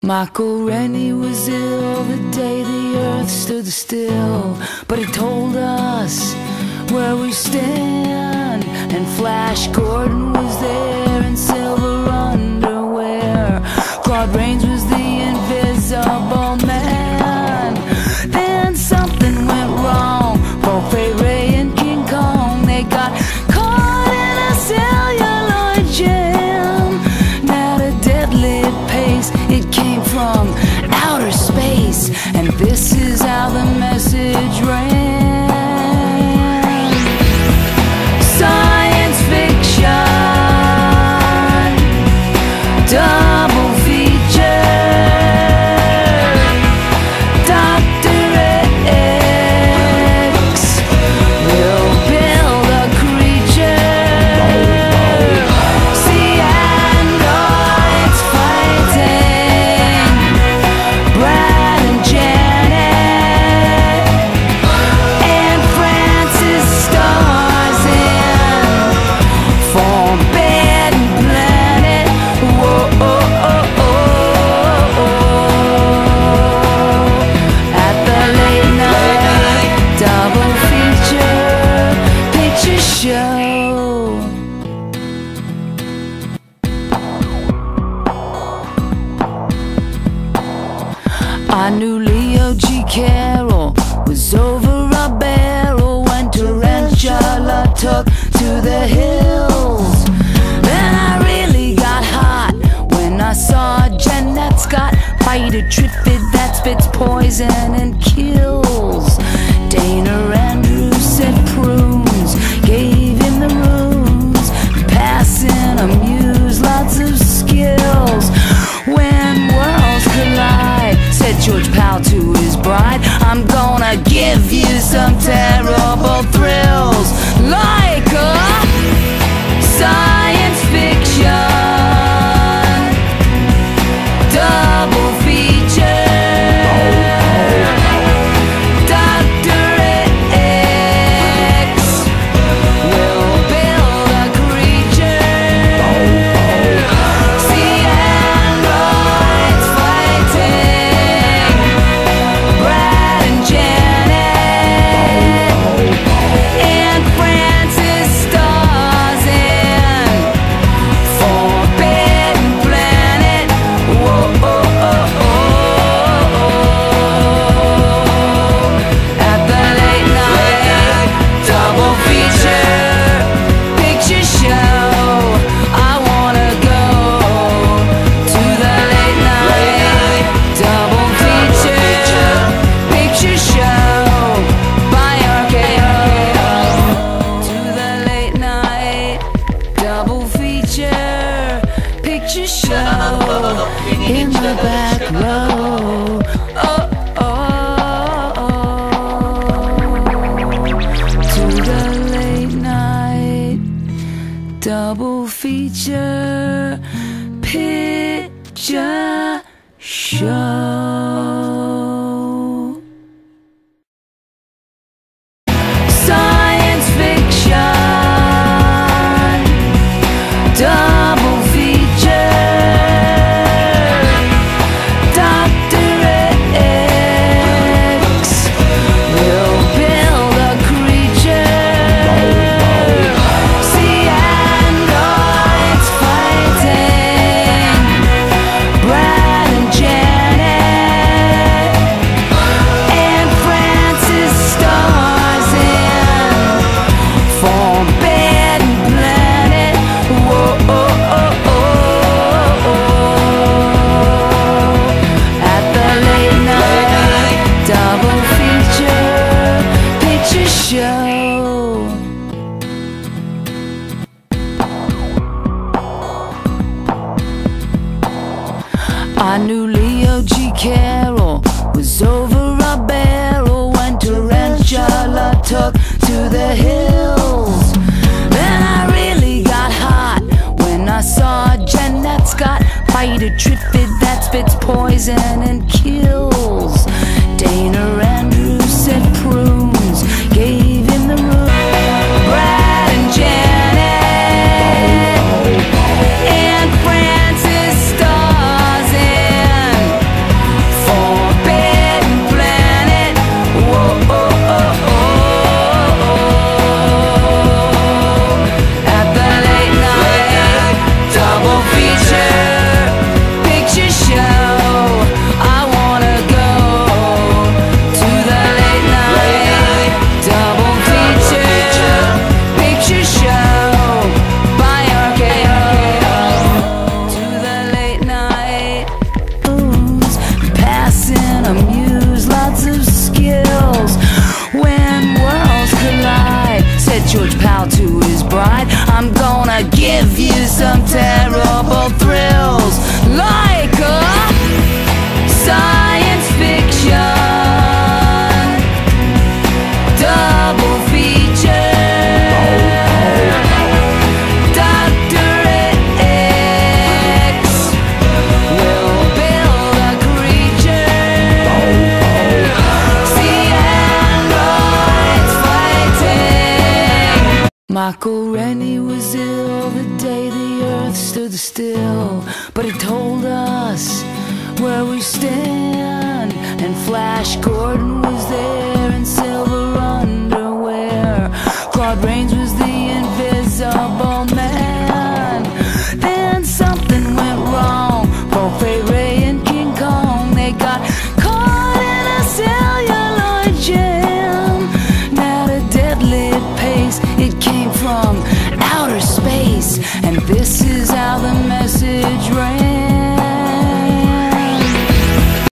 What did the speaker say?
Michael Rennie was ill the day the earth stood still, but he told us where we stand. And Flash Gordon was there in silver underwear. Claude Rains was the invisible man. Then something went wrong. Both Ray and King Kong, they got caught in a celluloid jam. At a deadly pace, it came from outer space, and this is how the message ran. Science fiction, double feature. Dr. X will build a creature. See androids fighting Brad and Janet, and Francis stars in Forbidden Planet. Whoa, at the late night double feature picture show. I knew Leo G. Carroll was over a barrel when Tarantula took to the hills. Then I really got hot when I saw Jeanette Scott fight a Trifid that spits poison and kills. Dana Andrews said prunes, gave him the runes, passing a muse, lots of skills. When worlds collide, said George Powell to his bride, I'm gonna give you some terrible thrills, like a science fiction double feature. Dr. X will build a creature. See androids fighting Brad and Janet, and Francis stars in Forbidden Planet. Whoa, at the late night double feature picture show. I wanna go to the late night double feature picture show by RKO. To the late night double feature picture show in the back row. To the late night double feature picture show. Science fiction double feature. Dr. X will build a creature. See androids fighting Brad and Janet, and Francis stars in Forbidden Planet. Whoa, at the late night double feature picture show. I knew Leo G. Carroll was over a barrel when Tarantula took to the hills. Then I really got hot when I saw Jeanette Scott fight a Trifid that spits poison and kills. Dana Andrews said prunes, gave him the runes. Brad and Janet, and Francis stars in gonna give you some terrible thrills, like a science fiction double feature. Dr. X will build a creature. See androids fighting. Michael Rennie was ill the day the earth stood still, but he told us where we stand. And Flash Gordon was there in silver underwear. Claude Rains was there